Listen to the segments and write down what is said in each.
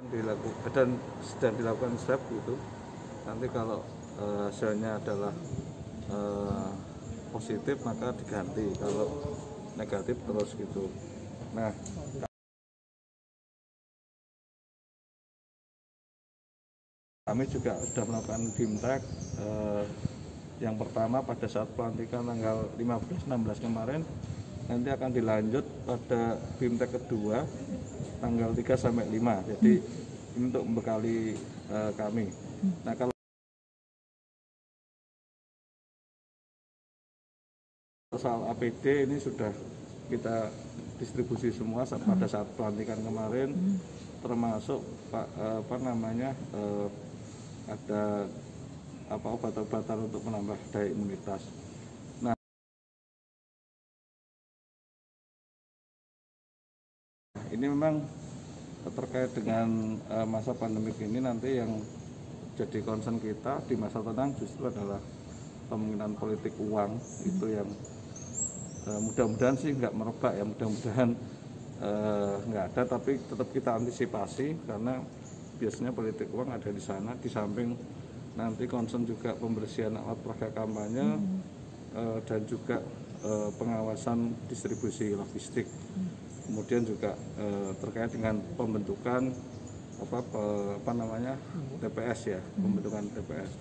dilakukan dan sedang dilakukan swab gitu. Nanti kalau hasilnya adalah positif maka diganti, kalau negatif terus gitu. Nah, kami juga sudah melakukan BIMTEK yang pertama pada saat pelantikan tanggal 15-16 kemarin, nanti akan dilanjut pada BIMTEK kedua tanggal 3-5. Jadi ini untuk membekali kami. Nah, kalau soal APD ini sudah kita distribusi semua pada saat pelantikan kemarin, termasuk ada obat-obatan untuk menambah daya imunitas. Nah, ini memang terkait dengan masa pandemik ini, nanti yang jadi concern kita di masa tenang justru adalah kemungkinan politik uang itu yang mudah-mudahan sih nggak merebak ya, mudah-mudahan nggak ada, tapi tetap kita antisipasi karena biasanya politik uang ada di sana. Di samping nanti concern juga pembersihan alat peraga kampanye dan juga pengawasan distribusi logistik. Kemudian juga terkait dengan pembentukan TPS ya, pembentukan TPS.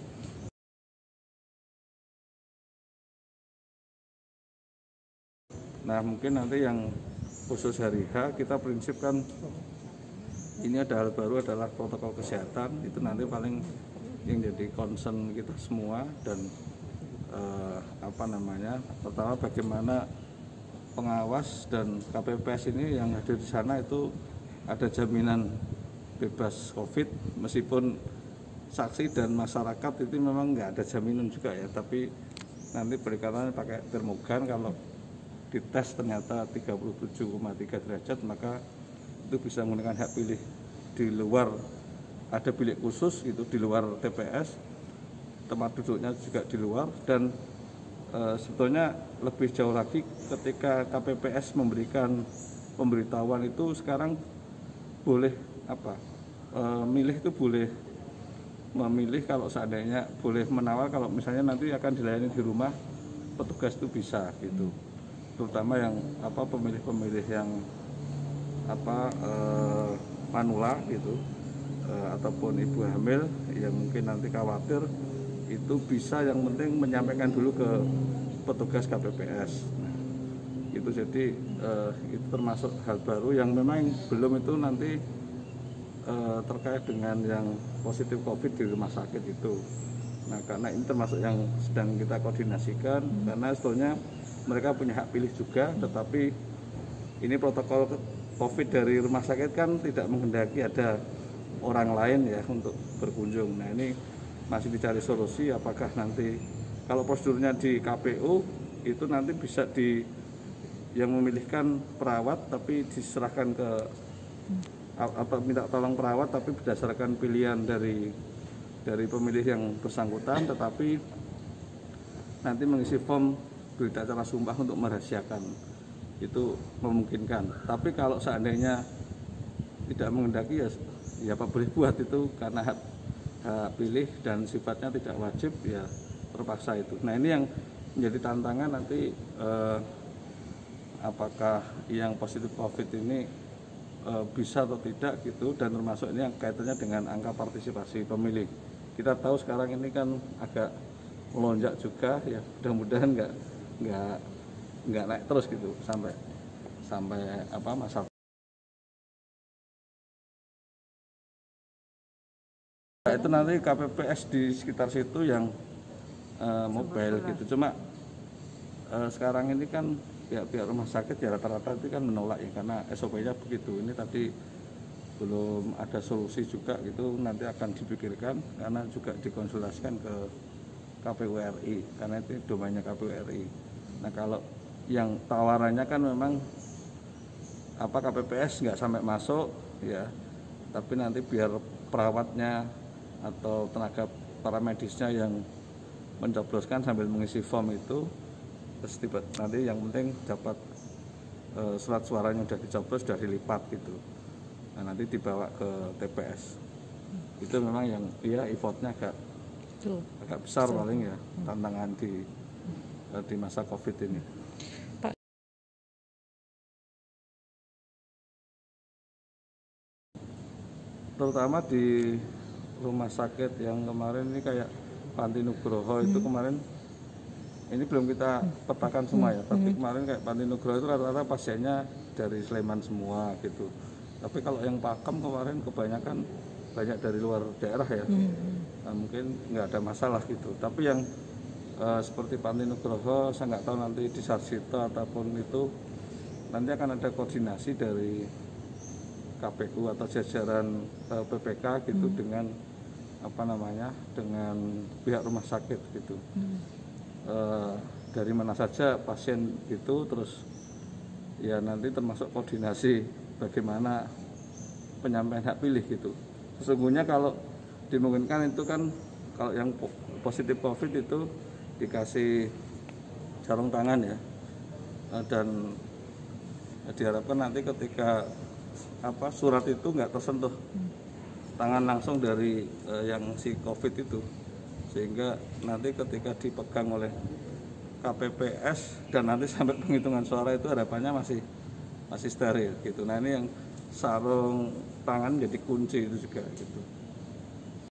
Nah, mungkin nanti yang khusus hari H kita prinsipkan ini ada hal baru adalah protokol kesehatan, itu nanti paling yang jadi concern kita semua. Dan pertama bagaimana pengawas dan KPPS ini yang hadir di sana itu ada jaminan bebas COVID, meskipun saksi dan masyarakat itu memang nggak ada jaminan juga ya, tapi nanti berikatannya pakai termogan, kalau dites ternyata 37,3 derajat maka itu bisa menggunakan hak pilih di luar, ada bilik khusus itu di luar TPS, tempat duduknya juga di luar. Dan sebetulnya lebih jauh lagi ketika KPPS memberikan pemberitahuan itu sekarang boleh milih itu boleh memilih, kalau seandainya boleh menawar kalau misalnya nanti akan dilayani di rumah, petugas itu bisa gitu, terutama yang pemilih-pemilih yang manula gitu, ataupun ibu hamil yang mungkin nanti khawatir, itu bisa, yang penting menyampaikan dulu ke petugas KPPS. Nah, itu jadi itu termasuk hal baru yang memang belum itu nanti terkait dengan yang positif COVID di rumah sakit itu. Nah, karena ini termasuk yang sedang kita koordinasikan, karena sebetulnya mereka punya hak pilih juga, tetapi ini protokol COVID dari rumah sakit kan tidak menghendaki ada orang lain ya untuk berkunjung. Nah, ini masih dicari solusi, apakah nanti kalau prosedurnya di KPU itu nanti bisa yang memilihkan perawat, tapi diserahkan ke minta tolong perawat, tapi berdasarkan pilihan dari pemilih yang bersangkutan, tetapi nanti mengisi form berita acara sumpah untuk merahasiakan, itu memungkinkan. Tapi kalau seandainya tidak menghendaki ya apa boleh buat itu, karena hak pilih dan sifatnya tidak wajib ya terpaksa itu. Nah, ini yang menjadi tantangan nanti, apakah yang positif COVID ini bisa atau tidak gitu, dan termasuk ini yang kaitannya dengan angka partisipasi pemilih. Kita tahu sekarang ini kan agak melonjak juga ya, mudah-mudahan nggak naik terus gitu sampai masa. Nah, itu nanti KPPS di sekitar situ yang mobile gitu. Cuma sekarang ini kan pihak rumah sakit ya rata-rata itu kan menolak ya, karena SOP-nya begitu. Ini tadi belum ada solusi juga gitu, nanti akan dipikirkan karena juga dikonsultasikan ke KPU RI, karena itu domainnya KPU RI. Nah, kalau yang tawarannya kan memang KPPS nggak sampai masuk ya, tapi nanti biar perawatnya atau tenaga paramedisnya yang mencobloskan sambil mengisi form itu, terus nanti yang penting dapat surat suaranya udah dicoblos, sudah dilipat gitu. Nah, nanti dibawa ke TPS. Itu memang yang ya effortnya agak besar paling ya, tantangan di masa COVID ini. Pak, terutama di rumah sakit yang kemarin ini kayak Panti Nugroho itu kemarin ini belum kita petakan semua ya, tapi kemarin kayak Panti Nugroho itu rata-rata pasiennya dari Sleman semua gitu. Tapi kalau yang Pakem kemarin kebanyakan banyak dari luar daerah ya, nah, mungkin nggak ada masalah gitu. Tapi yang seperti Panti Nugroho saya nggak tahu nanti di Sarjito ataupun itu nanti akan ada koordinasi dari KPU atau jajaran PPK gitu dengan dengan pihak rumah sakit gitu. Dari mana saja pasien itu, terus ya nanti termasuk koordinasi bagaimana penyampaian hak pilih gitu. Sesungguhnya kalau dimungkinkan itu kan kalau yang positif COVID itu dikasih sarung tangan ya, dan diharapkan nanti ketika surat itu nggak tersentuh tangan langsung dari yang si COVID itu, sehingga nanti ketika dipegang oleh KPPS dan nanti sampai penghitungan suara itu harapannya masih steril gitu. Nah ini yang sarung tangan jadi kunci itu juga gitu.